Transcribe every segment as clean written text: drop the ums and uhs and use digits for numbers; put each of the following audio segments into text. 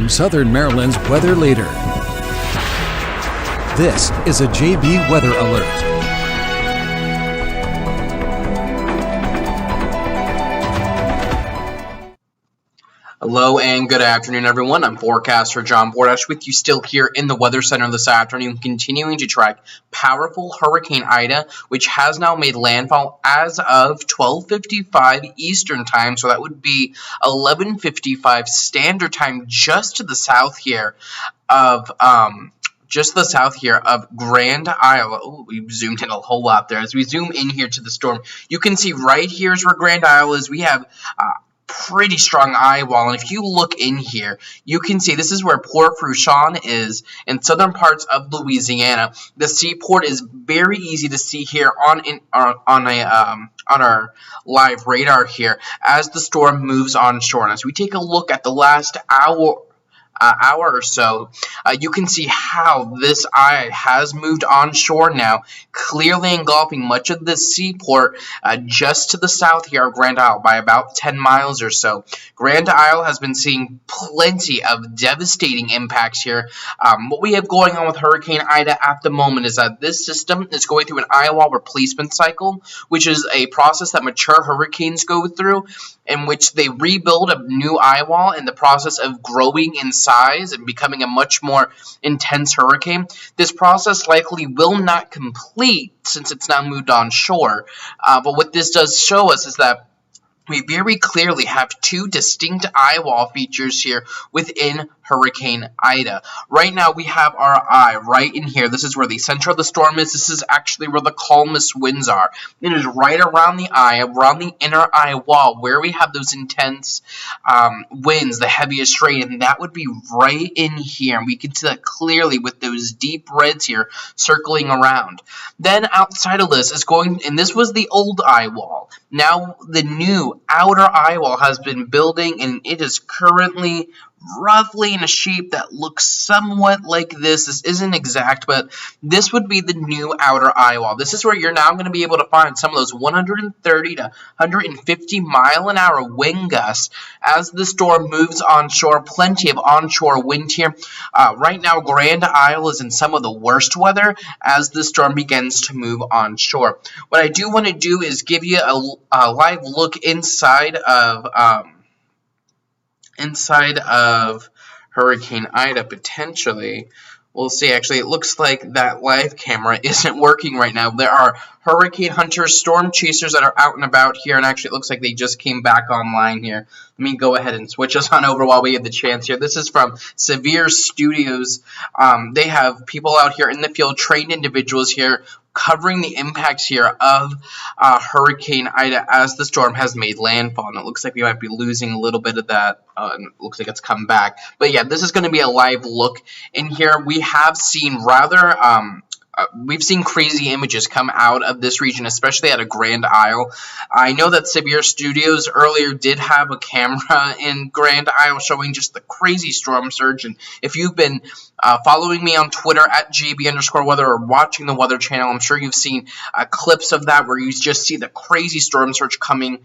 from Southern Maryland's weather leader. This is a JB Weather Alert. Hello and good afternoon, everyone. I'm Forecaster John Bordash with you still here in the Weather Center this afternoon, continuing to track powerful Hurricane Ida, which has now made landfall as of 12:55 Eastern Time, so that would be 11:55 Standard Time, just to the south here of Grand Isle. Oh, we zoomed in a whole lot there. As we zoom in here to the storm, you can see right here is where Grand Isle is. We have pretty strong eye wall, and if you look in here, you can see this is where Port Fourchon is in southern parts of Louisiana. The seaport is very easy to see here on our live radar here as the storm moves onshore. And as we take a look at the last hour or so, you can see how this eye has moved onshore now, clearly engulfing much of the seaport just to the south here of Grand Isle by about 10 miles or so. Grand Isle has been seeing plenty of devastating impacts here. What we have going on with Hurricane Ida at the moment is that this system is going through an eye wall replacement cycle, which is a process that mature hurricanes go through, in which they rebuild a new eye wall in the process of growing in size and becoming a much more intense hurricane. This process likely will not complete since it's now moved onshore. But what this does show us is that we very clearly have two distinct eye wall features here within Hurricane Ida. Right now we have our eye right in here. This is where the center of the storm is. This is actually where the calmest winds are. It is right around the eye, around the inner eye wall, where we have those intense winds, the heaviest rain, and that would be right in here. And we can see that clearly with those deep reds here circling around. Then outside of this is and this was the old eye wall. Now the new outer eye wall has been building, and it is currently roughly in a shape that looks somewhat like this. This isn't exact, but this would be the new outer eye wall. This is where you're now going to be able to find some of those 130 to 150 mile an hour wind gusts as the storm moves onshore. Plenty of onshore wind here. Right now, Grand Isle is in some of the worst weather as the storm begins to move onshore. What I do want to do is give you a live look inside of Hurricane Ida, potentially. We'll see. Actually, it looks like that live camera isn't working right now. There are hurricane hunters, storm chasers that are out and about here, and actually it looks like they just came back online here. Let me go ahead and switch us on over while we have the chance here. This is from Severe Studios. They have people out here in the field, trained individuals here, covering the impacts here of Hurricane Ida as the storm has made landfall. And it looks like we might be losing a little bit of that. And it looks like it's come back. But yeah, this is going to be a live look in here. We have seen we've seen crazy images come out of this region, especially at a Grand Isle. I know that Severe Studios earlier did have a camera in Grand Isle showing just the crazy storm surge. And if you've been following me on Twitter at JB_weather or watching the Weather Channel, I'm sure you've seen clips of that where you just see the crazy storm surge coming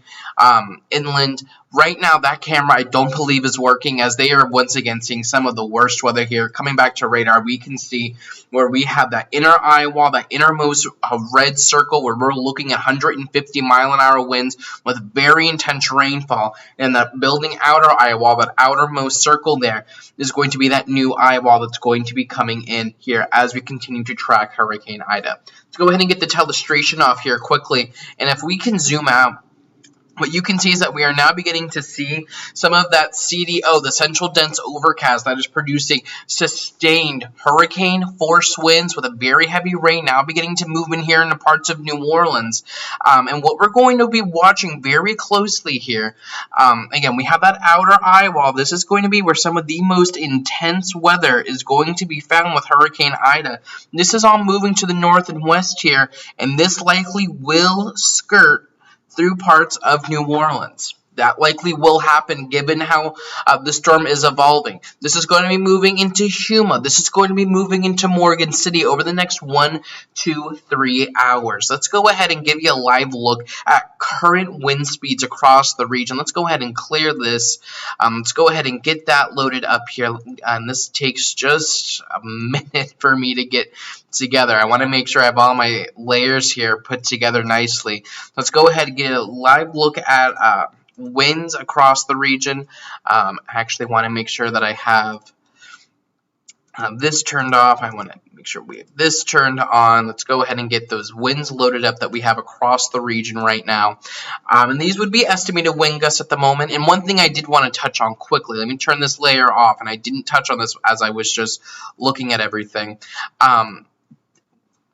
inland. Right now, that camera I don't believe is working, as they are once again seeing some of the worst weather here. Coming back to radar, we can see where we have that inner eye wall, that innermost red circle where we're looking at 150 mile an hour winds with very intense rainfall. And that building outer eye wall, that outermost circle there, is going to be that new eye wall that's going to be coming in here as we continue to track Hurricane Ida. Let's go ahead and get the telestration off here quickly. And if we can zoom out, what you can see is that we are now beginning to see some of that CDO, the central dense overcast, that is producing sustained hurricane force winds with a very heavy rain now beginning to move in here in the parts of New Orleans. And what we're going to be watching very closely here, again, we have that outer eye wall. This is going to be where some of the most intense weather is going to be found with Hurricane Ida. This is all moving to the north and west here, and this likely will skirt through parts of New Orleans. That likely will happen given how the storm is evolving. This is going to be moving into Huma. This is going to be moving into Morgan City over the next 1, 2, 3 hours. Let's go ahead and give you a live look at current wind speeds across the region. Let's go ahead and clear this. Let's go ahead and get that loaded up here. And this takes just a minute for me to get together. I want to make sure I have all my layers here put together nicely. Let's go ahead and get a live look at winds across the region. I actually want to make sure that I have this turned off. I want to make sure we have this turned on. Let's go ahead and get those winds loaded up that we have across the region right now. And these would be estimated wind gusts at the moment. And one thing I did want to touch on quickly, let me turn this layer off, and I didn't touch on this as I was just looking at everything.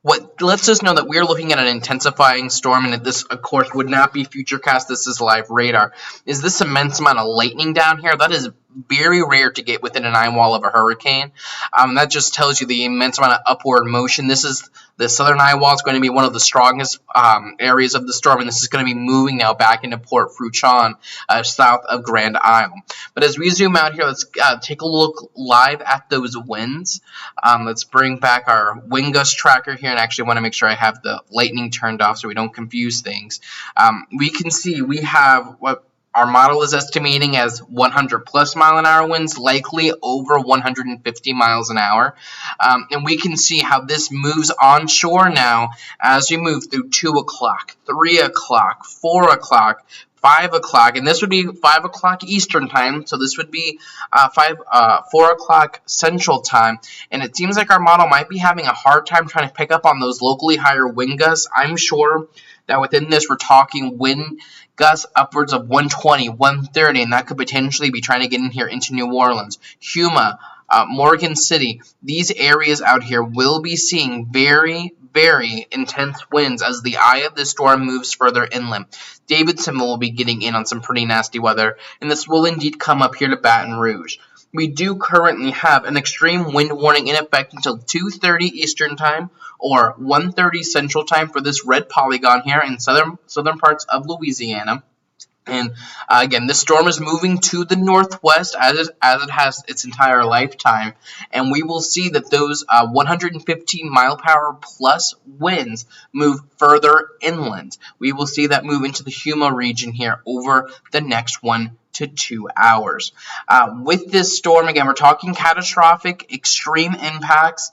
What lets us know that we're looking at an intensifying storm, and that this, of course, would not be futurecast. This is live radar. Is this immense amount of lightning down here? That is very rare to get within an eye wall of a hurricane. That just tells you the immense amount of upward motion. This is the southern eye wall is going to be one of the strongest areas of the storm, and this is going to be moving now back into Port Fruchon, south of Grand Isle. But as we zoom out here, let's take a look live at those winds. Let's bring back our wind gust tracker here, and actually want to make sure I have the lightning turned off so we don't confuse things. We can see we have what our model is estimating as 100+ mile-an-hour winds, likely over 150 miles an hour. And we can see how this moves onshore now as we move through 2 o'clock, 3 o'clock, 4 o'clock, 5 o'clock, and this would be 5 o'clock Eastern time, so this would be 4 o'clock Central time, and it seems like our model might be having a hard time trying to pick up on those locally higher wind gusts. I'm sure that within this we're talking wind gusts upwards of 120, 130, and that could potentially be trying to get in here into New Orleans, Huma, Morgan City. These areas out here will be seeing very, very intense winds as the eye of the storm moves further inland. Davidson will be getting in on some pretty nasty weather, and this will indeed come up here to Baton Rouge. We do currently have an extreme wind warning in effect until 2:30 Eastern time or 1:30 Central time for this red polygon here in southern parts of Louisiana. And again, this storm is moving to the northwest as it has its entire lifetime, and we will see that those 115 mile-per-hour plus winds move further inland. We will see that move into the Huma region here over the next 1 to 2 hours. With this storm, again, we're talking catastrophic, extreme impacts.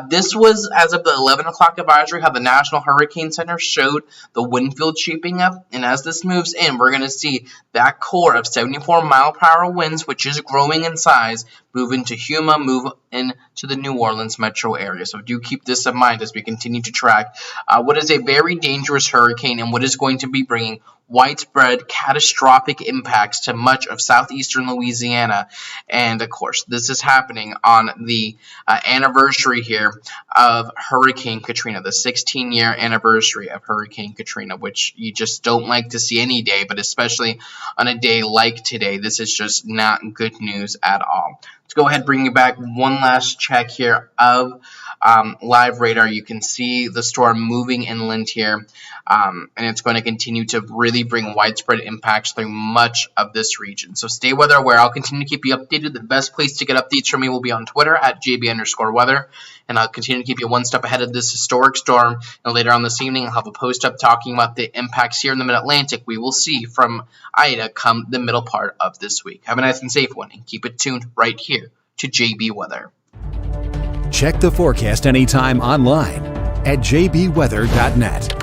This was, as of the 11 o'clock advisory, how the National Hurricane Center showed the wind field shaping up. And as this moves in, we're going to see that core of 74 mile-per-hour winds, which is growing in size, move into Huma, move into the New Orleans metro area. So do keep this in mind as we continue to track what is a very dangerous hurricane and what is going to be bringing widespread catastrophic impacts to much of southeastern Louisiana. And of course, this is happening on the anniversary here of Hurricane Katrina, the 16-year anniversary of Hurricane Katrina, which you just don't like to see any day, but especially on a day like today, this is just not good news at all. Let's go ahead and bring you back one last check here of live radar. You can see the storm moving inland here, and it's going to continue to really bring widespread impacts through much of this region. So stay weather aware. I'll continue to keep you updated. The best place to get updates from me will be on Twitter at JB_weather, and I'll continue to keep you one step ahead of this historic storm. And later on this evening, I'll have a post up talking about the impacts here in the Mid-Atlantic we will see from Ida come the middle part of this week. Have a nice and safe one, and keep it tuned right here to JB Weather. Check the forecast anytime online at jbweather.net.